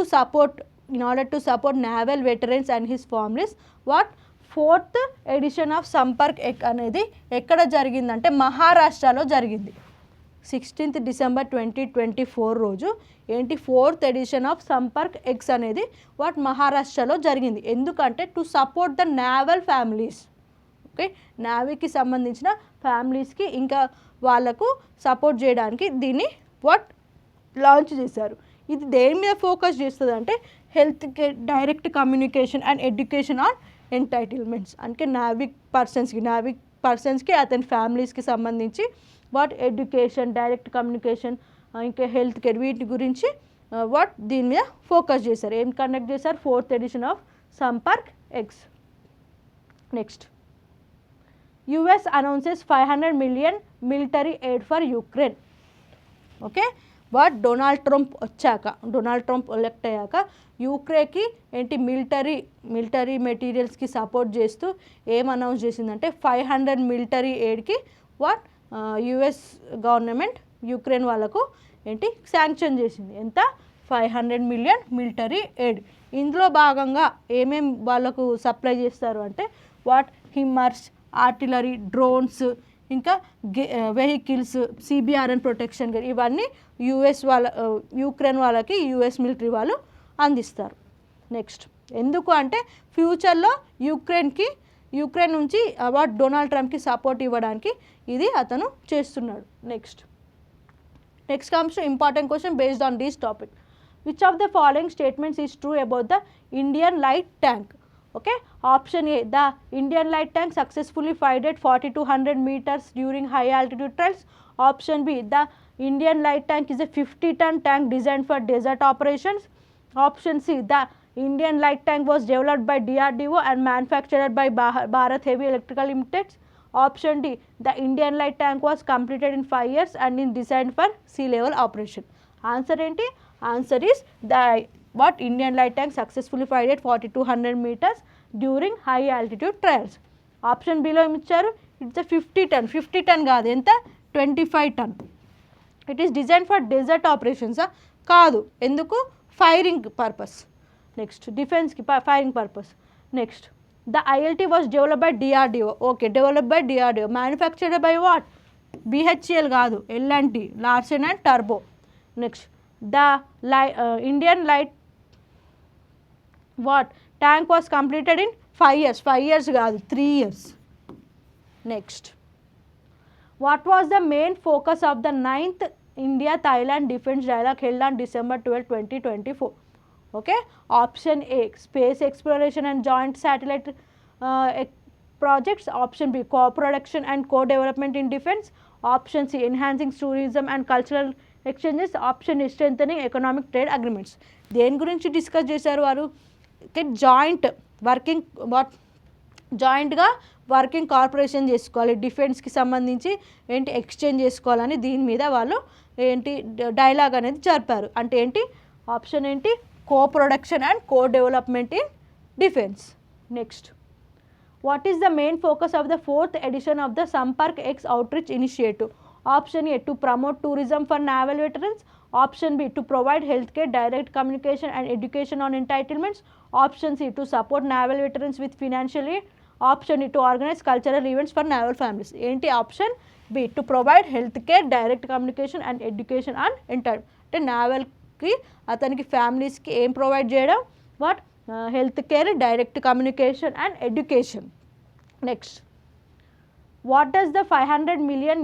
support naval veterans and his families, 4th edition of Sampark అనేది ఎక్కడ జరిగిందంటే మహారాష్ట్రలో జరిగింది. 16th December 2024 రోజు ఏంటి 4th edition of Sampark X అనేది what మహారాష్ట్రలో జరిగింది. ఎందుకంటే to support the naval families, okay, నేవీకి సంబంధించిన ఫ్యామిలీస్కి ఇంకా వాళ్ళకు సపోర్ట్ చేయడానికి దీన్ని వాట్ లాంచ్ చేశారు. ఇది దేని మీద ఫోకస్ చేస్తుంది అంటే health care, direct communication and education on entitlements. అంటే నావిక్ పర్సన్స్కి అతని ఫ్యామిలీస్కి సంబంధించి వాట్ ఎడ్యుకేషన్, డైరెక్ట్ కమ్యూనికేషన్, ఇంకా హెల్త్ కేర్ వీటి గురించి వాట్ దీని మీద ఫోకస్ చేశారు. ఏం కండక్ట్ చేశారు? 4th edition of Sampark X. Next, US announces $500 million military aid for Ukraine. Okay, but Donald Trump elect అయ్యాక యూక్రెయిన్కి ఏంటి మిలిటరీ మెటీరియల్స్కి సపోర్ట్ చేస్తూ ఏం అనౌన్స్ చేసిందంటే 500 మిలిటరీ ఎయిడ్కి వాట్ యుఎస్ గవర్నమెంట్ యుక్రెయిన్ వాళ్ళకు ఏంటి శాంక్షన్ చేసింది. ఎంత? 500 million మిలిటరీ ఎయిడ్. ఇందులో భాగంగా ఏమేం వాళ్ళకు సప్లై చేస్తారు అంటే వాట్ హిమ్మర్స్, ఆర్టిలరీ, డ్రోన్స్, ఇంకా వెహికల్స్, సిబిఆర్ఎన్ ప్రొటెక్షన్, ఇవన్నీ యుక్రెయిన్ వాళ్ళకి యుఎస్ మిలిటరీ వాళ్ళు అందిస్తారు. నెక్స్ట్, ఎందుకు అంటే ఫ్యూచర్లో యుక్రెయిన్ నుంచి వాట్ డొనాల్డ్ ట్రంప్కి సపోర్ట్ ఇవ్వడానికి ఇది అతను చేస్తున్నాడు. Next comes to important question based on this topic. Which of the following statements is true about the Indian light tank? Okay, option A, the Indian light tank successfully fired 4200 meters during high altitude trials. Option B, the Indian light tank is a 50-ton tank designed for desert operations. Option C, the Indian light tank was developed by DRDO and manufactured by Bharat Heavy Electrical Limited. Option D, the Indian light tank was completed in 5 years and is designed for sea level operation. Answer enti? Answer is the what Indian light tank successfully fired 4200 meters during high altitude trials. Option B లో ఏమి ఇచ్చారు? It's 50 ton కాదు, ఎంత? 25 ton. It is design for desert operations కాదు, ఎందుకు? Firing purpose. Next, డిఫెన్స్కి firing purpose. Next, the ILT was developed by DRDO. Okay, developed by DRDO. Manufactured by what? BHEL కాదు, L and T, Larsen and టర్బో. Next, the Indian light what tank was completed in 5 years. 5 years కాదు, 3 years. Next, what was the main focus of the 9th India-Thailand Defence Dialogue held on December 12, 2024? Okay, option A, space exploration and joint satellite projects. Option B, co-production and co-development in defence. Option C, enhancing tourism and cultural exchanges. Option D, strengthening economic trade agreements. దేని గురించి discuss చేశారు వారు? జాయింట్గా working corporation చేసుకోవాలి, డిఫెన్స్కి సంబంధించి ఏంటి exchange చేసుకోవాలని దీని మీద వాళ్ళు ఏంటి డైలాగ్ అనేది జరిపారు. అంటే ఏంటి? ఆప్షన్ ఏంటి? Co production and co development in defence. Next, what is the main focus of the 4th edition of the Sampark X outreach initiative? Option A, to promote tourism for naval veterans. Option B, to provide healthcare, direct communication and education on entitlements. Option C, to support naval veterans with financial aid. Option D, to organize cultural events for naval families. ఏంటి? Option B, to provide health care, direct communication and education on entitlement. అంటే నావల్కి అతనికి ఫ్యామిలీస్కి ఏం provide చేయడం? What? Health care, direct communication and education. Next, what does the $500 million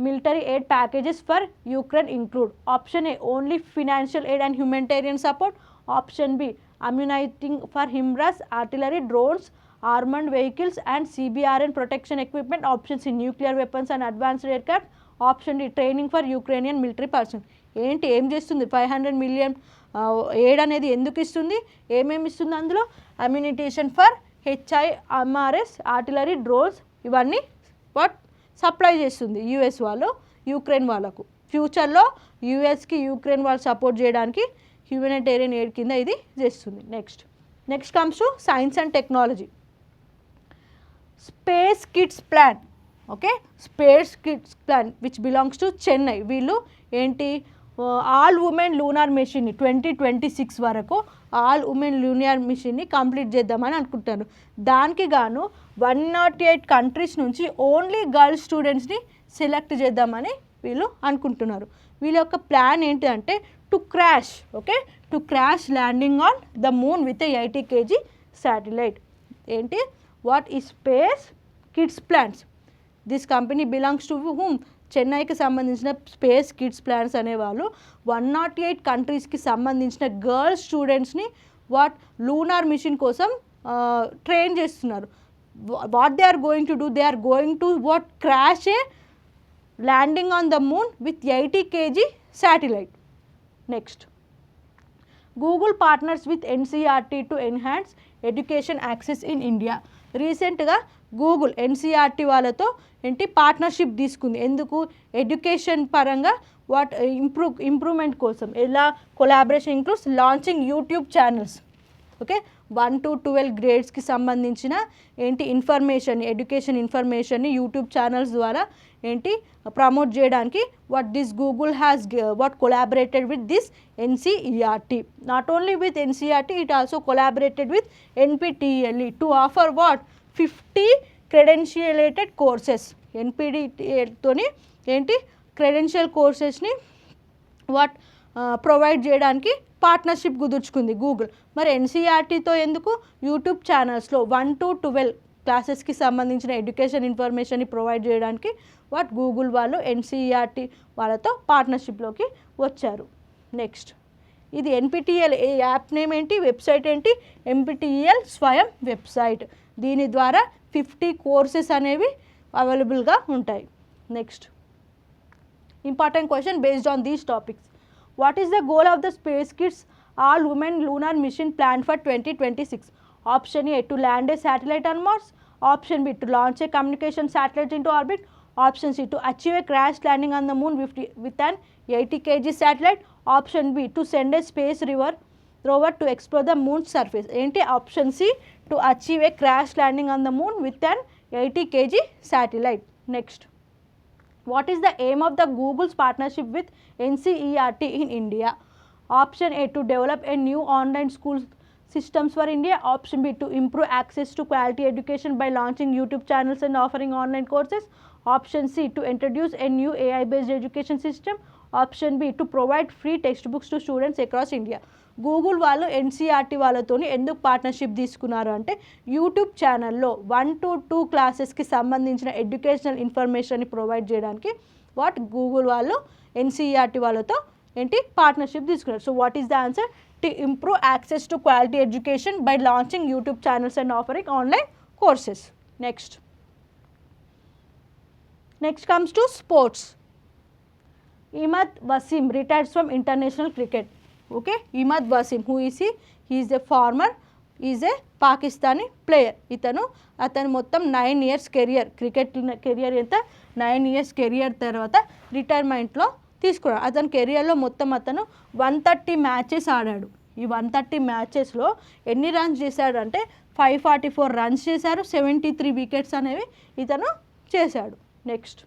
military aid packages for Ukraine include? Option A, only financial aid and humanitarian support. Option B, ammunition for HIMARS, artillery, drones, armored vehicles and CBRN protection equipment. Option C, nuclear weapons and advanced aircraft. Option D, training for Ukrainian military personnel. ఏంటి? ఏం చేస్తుంది? 500 million aid అనేది ఎందుకు ఇస్తుంది? ఏమేమి ఇస్తుంది అందులో? అమ్యునిటేషన్ for HIMARS, artillery, drones, ఇవన్నీ వాట్ సప్లై చేస్తుంది యూఎస్ వాళ్ళు యుక్రెయిన్ వాళ్ళకు. ఫ్యూచర్లో యూఎస్కి యుక్రెయిన్ వాళ్ళు సపోర్ట్ చేయడానికి హ్యూమనిటేరియన్ ఎయిడ్ కింద ఇది చేస్తుంది. Next comes to science and technology. Space kids plan. Okay, space kids plan which belongs to Chennai. వీళ్ళు ఏంటి? ఆల్ ఉమెన్ లూనార్ మిషన్ని 2026 వరకు ఆల్ ఉమెన్ లూనార్ మిషన్ని కంప్లీట్ చేద్దామని అనుకుంటారు. దానికి గాను 108 కంట్రీస్ నుంచి ఓన్లీ గర్ల్స్ స్టూడెంట్స్ని సెలెక్ట్ చేద్దామని వీళ్ళు అనుకుంటున్నారు. వీళ్ళ యొక్క ప్లాన్ ఏంటంటే to crash landing on the moon with 80 kg satellite. ఏంటి వాట్ ఈ space kids plans. This company belongs to whom, చెన్నైకి సంబంధించిన స్పేస్ కిడ్స్ ప్లాన్స్ అనేవాళ్ళు 108 కంట్రీస్కి సంబంధించిన గర్ల్స్ స్టూడెంట్స్ని లూనార్ మిషన్ కోసం ట్రైన్ చేస్తున్నారు. What they are going to do, they are going to crash a landing on the moon with 80 kg satellite. Next, Google partners with NCERT to enhance education access in India. రీసెంట్గా Google NCERT వాళ్ళతో partnership తీసుకుంది. ఎందుకు? Education పరంగా improvement కోసం. ఎలా collaboration includes launching YouTube channels. 1 to 12 గ్రేడ్స్కి సంబంధించిన information, education ఇన్ఫర్మేషన్ని యూట్యూబ్ ఛానల్స్ ద్వారా ప్రమోట్ చేయడానికి this Google has collaborated with this NCERT. Not only with NCERT, it also collaborated with NPTEL to offer 50 credentialed courses. ఎన్పిటిఎల్తోని credential కోర్సెస్ని provide చేయడానికి partnership కుదుర్చుకుంది Google. మరి ఎన్సీఆర్టీతో ఎందుకు? యూట్యూబ్ ఛానల్స్లో 1 to 12 క్లాసెస్కి సంబంధించిన ఎడ్యుకేషన్ ఇన్ఫర్మేషన్ని ప్రొవైడ్ చేయడానికి గూగుల్ వాళ్ళు ఎన్సీఆర్టీ వాళ్ళతో పార్ట్నర్షిప్లోకి వచ్చారు. నెక్స్ట్, ఇది NPTEL app name website NPTEL స్వయం వెబ్సైట్. దీని ద్వారా 50 కోర్సెస్ అనేవి అవైలబుల్గా ఉంటాయి. Next, important question based on these topics. What is the goal of the Space Kids All Women Lunar Mission planned for 2026? Option A, to land a satellite on Mars. Option B, to launch a communication satellite into orbit. Option C, to achieve a crash landing on the moon with an 80 kg satellite. Option B, to send a space rover to explore the moon's surface. Option C, to achieve a crash landing on the moon with an 80 kg satellite. Next, what is the aim of the Google's partnership with NCERT in India? Option A, to develop a new online school systems for India. Option B, to improve access to quality education by launching YouTube channels and offering online courses. Option C, to introduce a new AI-based education system. Option B, to provide free textbooks to students across India. Google వాళ్ళు NCERT వాళ్ళతోని ఎందుకు partnership తీసుకున్నారు అంటే YouTube ఛానల్లో 1 to 2 క్లాసెస్కి సంబంధించిన educational ఇన్ఫర్మేషన్ని provide చేయడానికి గూగుల్ వాళ్ళు ఎన్సీఆర్టీ వాళ్ళతో పార్ట్నర్షిప్ తీసుకున్నారు. So what is the answer? To improve access to quality education by launching YouTube channels and offering online courses. Next comes to sports. Imad Wasim retires from international cricket. Imad Wasim, who is he is a former, is a Pakistani player. అతను మొత్తం 9 years career, cricket career 9 years career తర్వాత రిటైర్మెంట్లో తీసుకున్నాడు. అతని కెరియర్లో మొత్తం అతను 130 matches ఆడాడు. ఈ 130 మ్యాచెస్లో ఎన్ని రన్స్ చేశాడు అంటే 544 రన్స్ చేశారు, 73 వికెట్స్ అనేవి ఇతను చేశాడు. Next,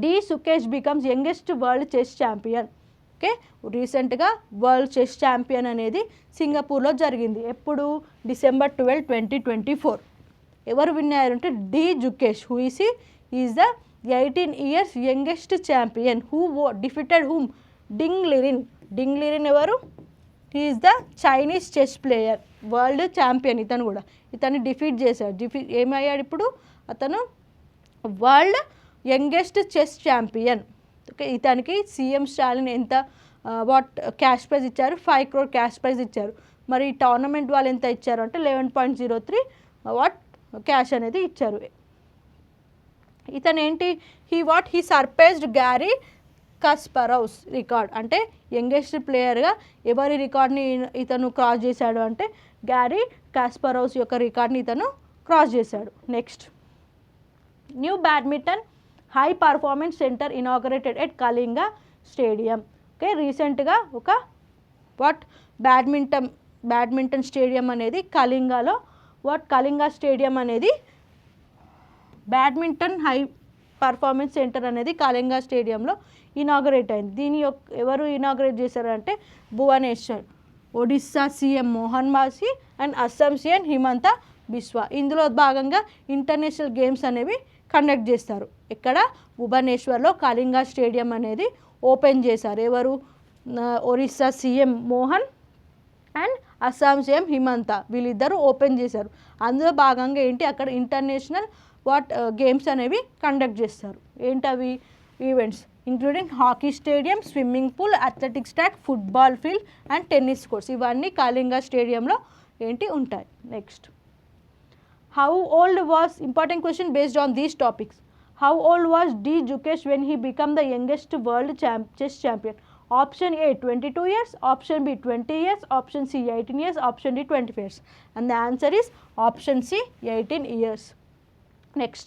D Gukesh becomes youngest world chess champion. రీసెంట్గా వరల్డ్ చెస్ ఛాంపియన్ అనేది సింగపూర్లో జరిగింది. ఎప్పుడు? December 12, 2024. ఎవరు విన్ అయ్యారంటే D Gukesh, who is the 18 years youngest champion who defeated whom? Ding Liren ఎవరు? He is the Chinese chess player, world champion. ఇతను కూడా ఇతన్ని డిఫీట్ చేశాడు. ఏమయ్యాడు ఇప్పుడు? అతను వరల్డ్ యంగెస్ట్ చెస్ ఛాంపియన్. ఇతనికి సీఎం స్టాలిన్ ఎంత క్యాష్ ప్రైజ్ ఇచ్చారు? 5 crore క్యాష్ ప్రైజ్ ఇచ్చారు. మరి టోర్నమెంట్ వాళ్ళు ఎంత ఇచ్చారు అంటే 11.03 క్యాష్ అనేది ఇచ్చారు. ఇతను హీ సర్పేస్డ్ గ్యారీ కస్పరోవ్స్ రికార్డ్. అంటే యంగెస్ట్ ప్లేయర్గా ఎవరి రికార్డ్ని ఇతను క్రాస్ చేశాడు అంటే గ్యారీ కాస్పరోవ్స్ యొక్క రికార్డ్ని ఇతను క్రాస్ చేశాడు. Next, new badminton high performance centre inaugurated at Kalinga stadium. రీసెంట్గా ఒక బ్యాడ్మింటన్ స్టేడియం అనేది కళింగలో కళింగ స్టేడియం అనేది బ్యాడ్మింటన్ హై పర్ఫార్మెన్స్ సెంటర్ అనేది కళింగ స్టేడియంలో ఇనాగరేట్ అయింది. దీని ఎవరు ఇనాగరేట్ చేశారంటే Bhubaneswar, Odisha CM Mohan Majhi and Assam CM Himanta Biswa. ఇందులో భాగంగా ఇంటర్నేషనల్ గేమ్స్ అనేవి కండక్ట్ చేస్తారు. ఇక్కడ భువనేశ్వర్లో కళింగ స్టేడియం అనేది ఓపెన్ చేశారు. ఎవరు? Orissa CM Mohan and Assam CM Himanta, వీళ్ళిద్దరూ ఓపెన్ చేశారు. అందులో భాగంగా ఏంటి, అక్కడ ఇంటర్నేషనల్ గేమ్స్ అనేవి కండక్ట్ చేస్తారు. ఏంటవి events? Including hockey stadium, swimming pool, athletics track, football field and tennis courts. ఇవన్నీ కళింగ స్టేడియంలో ఏంటి ఉంటాయి. Next, how old was, important question based on these topics. How old was D Gukesh when he become the youngest world chess champion? Option A 22 years, option B 20 years, option C 18 years, option D 25 years. And the answer is option C 18 years. Next,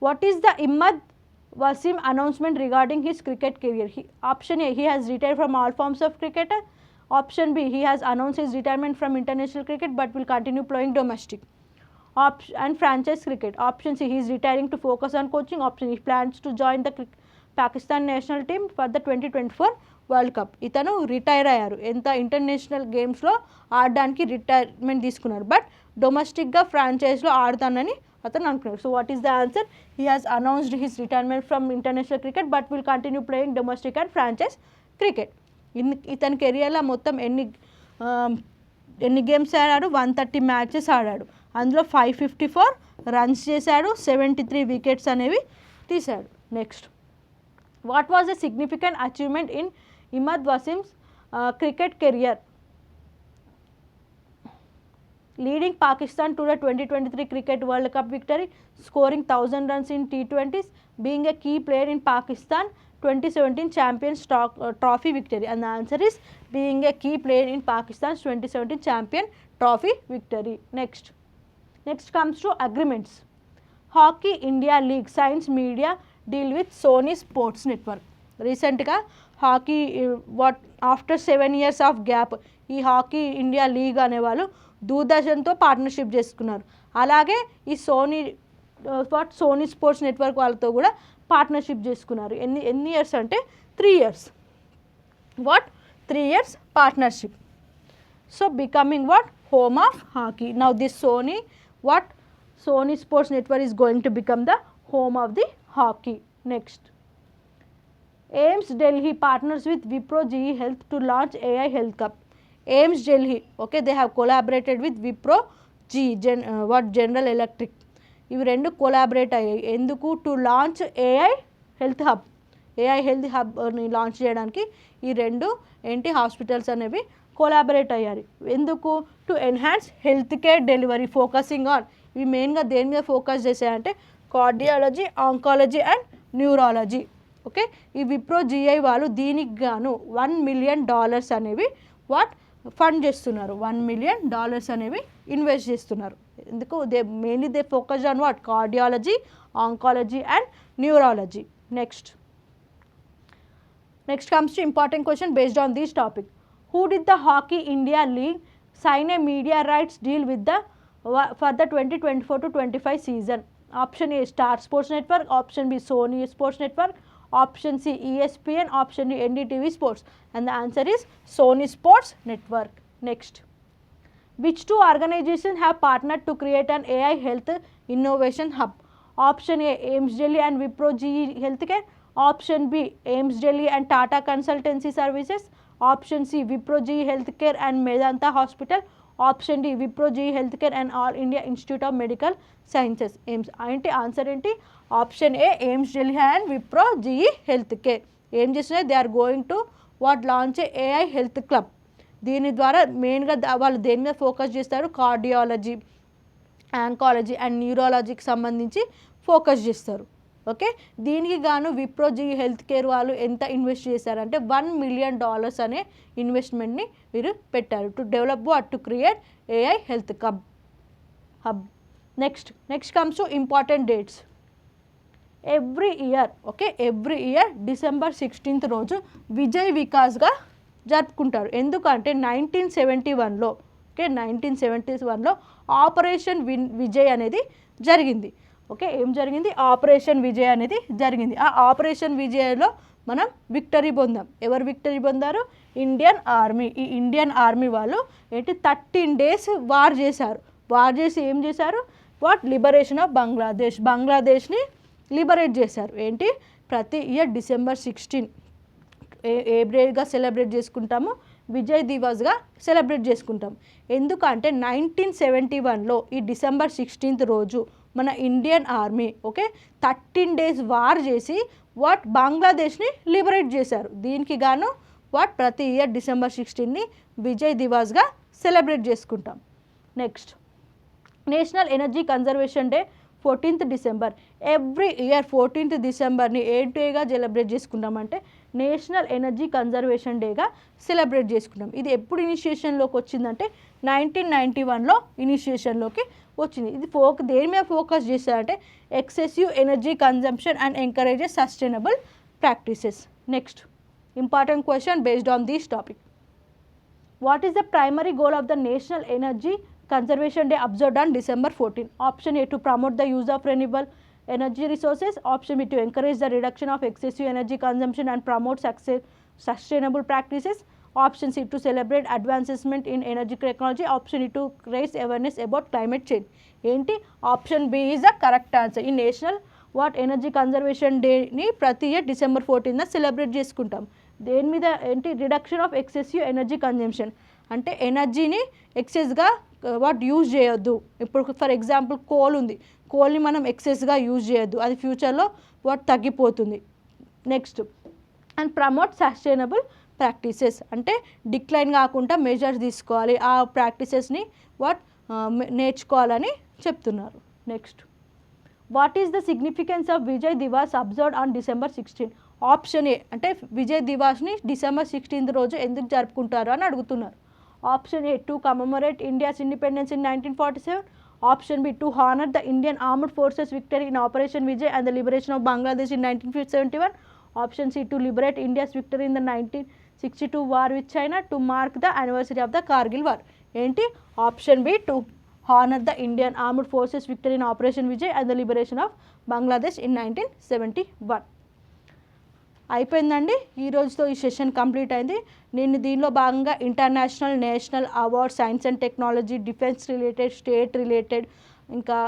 what is the Imad Wasim announcement regarding his cricket career? Option A, he has retired from all forms of cricket. Option B, he has announced his retirement from international cricket but will continue playing domestic and franchise cricket. Option C, he is retiring to focus on coaching. Option E, he plans to join the Pakistan national team for the 2024 world cup. ఇతను retire అయ్యారు. ఎంత international గేమ్స్లో ఆడడానికి retirement తీసుకున్నారు, but డొమెస్టిక్గా ఫ్రాంచైజ్లో ఆడతానని అతను అనుకున్నారు. So what is the answer? He has announced his retirement from international cricket but will continue playing domestic and franchise cricket. ఇతని కెరియర్లో మొత్తం ఎన్ని గేమ్స్ ఆడాడు? 130 మ్యాచెస్ ఆడాడు. అందులో 554 రన్స్ చేశాడు, 73 వికెట్స్ అనేవి తీశాడు. Next, what was a significant achievement in Imad Wasim's cricket career? Leading Pakistan to the 2023 Cricket World Cup victory, scoring 1000 runs in T20s, being a key player in Pakistan 2017 Champions Trophy victory. And the answer is being a key player in Pakistan's 2017 Champion Trophy victory. Next comes to agreements. Hockey India League signs media deal with Sony Sports Network. రీసెంట్గా hockey after 7 years of gap ఈ hockey India league అనేవాళ్ళు దూరదర్శన్తో partnership చేసుకున్నారు. అలాగే ఈ Sony sports network వాళ్ళతో కూడా partnership చేసుకున్నారు. ఎన్ని ఇయర్స్ అంటే 3 years. 3 years partnership. So becoming home of hockey. Now this Sony Sports Network is going to become the home of the hockey. Next, AIIMS Delhi partners with Wipro GE Health to launch AI Health Cup. AIIMS Delhi, okay, they have collaborated with Wipro GE, General Electric. ఇవి రెండు collaborate అయ్యాయి. ఎందుకు? To launch AI Health Hub. AI Health Hubని launch చేయడానికి ఈ రెండు hospitals అనేవి collaborate అయ్యారు. ఎందుకు? To enhance health care delivery, focusing on, ఇవి మెయిన్గా దేని మీద ఫోకస్ చేశాయంటే cardiology, oncology and neurology. Okay, ఈ విప్రో జిఐ వాళ్ళు దీనికి గాను $1 million అనేవి ఫండ్ చేస్తున్నారు. $1 million అనేవి ఇన్వెస్ట్ చేస్తున్నారు. ఎందుకు? They focus on cardiology, oncology and neurology. Next comes to important question based on this topic. Who did the Hockey India League sign a media rights deal with for the 2024 to 25 season? Option A, Star Sports Network. Option B, Sony Sports Network. Option C, ESPN. Option D, NDTV Sports. And the answer is Sony Sports Network. Next, which two organizations have partnered to create an AI Health Innovation Hub? Option A, AIIMS Delhi and Wipro GE Healthcare. Option B, AIIMS Delhi and Tata Consultancy Services. Option C, Wipro GE Healthcare and Medanta Hospital. Option D, Wipro GE Healthcare and All India Institute of Medical Sciences. AIIMS. Answer ఏంటి? Option A, AIIMS Delhi and Wipro GE Healthcare. ఏం చేస్తున్నాయి? They are going to launch AI health club. దీని ద్వారా మెయిన్గా వాళ్ళు దేని మీద focus చేస్తారు? కార్డియాలజీ, ఆంకాలజీ అండ్ న్యూరాలజీకి సంబంధించి ఫోకస్ చేస్తారు. ఓకే, దీనికి గాను విప్రో జీఈ హెల్త్ కేర్ వాళ్ళు ఎంత ఇన్వెస్ట్ చేశారంటే $1 million అనే ఇన్వెస్ట్మెంట్ని వీరు పెట్టారు to develop to create AI health hub. Next comes to important dates. Every year December 16th రోజు విజయ్ వికాస్గా జరుపుకుంటారు. ఎందుకంటే 1971లో ఆపరేషన్ విజయ్ అనేది జరిగింది. ఓకే, ఏం జరిగింది? ఆపరేషన్ విజయ్ అనేది జరిగింది. ఆ ఆపరేషన్ విజయ్లో మనం విక్టరీ పొందాం. ఎవరు విక్టరీ పొందారు? Indian army. ఈ ఇండియన్ ఆర్మీ వాళ్ళు ఏంటి 13 days వార్ చేశారు. వార్ చేసి ఏం చేశారు? Liberation of Bangladesh. బంగ్లాదేశ్ని లిబరేట్ చేశారు. ఏంటి? ప్రతి ఇయర్ December 16 ఏ డేగా సెలబ్రేట్ చేసుకుంటాము? విజయ్ దివస్గా సెలబ్రేట్ చేసుకుంటాం. ఎందుకంటే 1971లో ఈ December 16 రోజు మన ఇండియన్ ఆర్మీ 13 days వార్ చేసి బంగ్లాదేశ్ని లిబరేట్ చేశారు. దీనికి గాను ప్రతి ఇయర్ December 16ని విజయ్ దివస్గా సెలబ్రేట్ చేసుకుంటాం. Next national energy conservation day 14th December. Every year 14th Decemberని ఏ డేగా సెలబ్రేట్ చేసుకుంటామంటే నేషనల్ ఎనర్జీ కన్జర్వేషన్ డేగా సెలబ్రేట్ చేసుకుంటాం. ఇది ఎప్పుడు ఇనిషియేషన్లోకి వచ్చిందంటే 1991లో ఇనిషియేషన్లోకి వచ్చింది. ఇది దేని మీద ఫోకస్ చేస్తారంటే excessive energy consumption and encourages sustainable practices. Next important question based on this topic. What is the primary goal of the national energy Conservation Day observed on December 14? Option A, to promote the use of renewable energy resources. Option B, to encourage the reduction of excessive energy consumption and promote sustainable practices. Option C, to celebrate advancement in energy technology. Option E, to raise awareness about climate change. ఏంటి? Option B is the correct answer. ఈ national energy conservation డేని ప్రతి year December 14న celebrate చేసుకుంటాం. దేని మీద? ఏంటి? Reduction of excessive energy consumption. అంటే ఎనర్జీని ఎక్సెస్గా యూజ్ చేయొద్దు. ఇప్పుడు ఫర్ ఎగ్జాంపుల్ కోల్ ఉంది, కోల్ని మనం ఎక్సెస్గా యూజ్ చేయొద్దు, అది ఫ్యూచర్లో తగ్గిపోతుంది. Next and promote sustainable practices. అంటే డిక్లైన్ కాకుండా మెజర్స్ తీసుకోవాలి, ఆ ప్రాక్టీసెస్ని నేర్చుకోవాలని చెప్తున్నారు. Next what is the significance of Vijay Diwas observed on December 16? Option A, అంటే విజయ్ దివాస్ని December 16 రోజు ఎందుకు జరుపుకుంటారు అని అడుగుతున్నారు. Option A, to commemorate India's independence in 1947. Option B, to honor the Indian Armed Forces victory in Operation Vijay and the liberation of Bangladesh in 1971. Option C, to liberate India's victory in the 1962 war with China to mark the anniversary of the Kargil war. ఏంటి? Option B, to honour the Indian armed forces victory in operation Vijay and the liberation of Bangladesh in 1971. అయిపోయిందండి. ఈ రోజుతో ఈ session complete అయింది. నేను దీనిలో భాగంగా international, national award, science and technology, defence related, state related, ఇంకా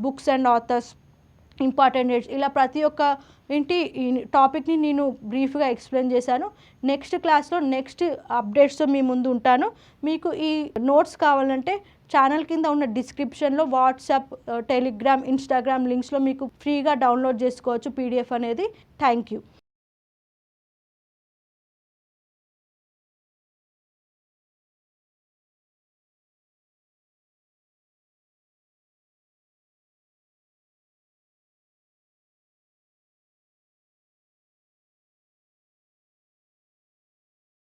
books and authors, important dates, ఇలా ప్రతి ఒక్క ఈ టాపిక్ని నేను బ్రీఫ్గా ఎక్స్ప్లెయిన్ చేశాను. నెక్స్ట్ క్లాస్లో నెక్స్ట్ అప్డేట్స్తో మీ ముందు ఉంటాను. మీకు ఈ నోట్స్ కావాలంటే ఛానల్ కింద ఉన్న డిస్క్రిప్షన్లో వాట్సాప్, టెలిగ్రామ్, ఇన్స్టాగ్రామ్ లింక్స్లో మీకు ఫ్రీగా డౌన్లోడ్ చేసుకోవచ్చు PDF అనేది. Thank you.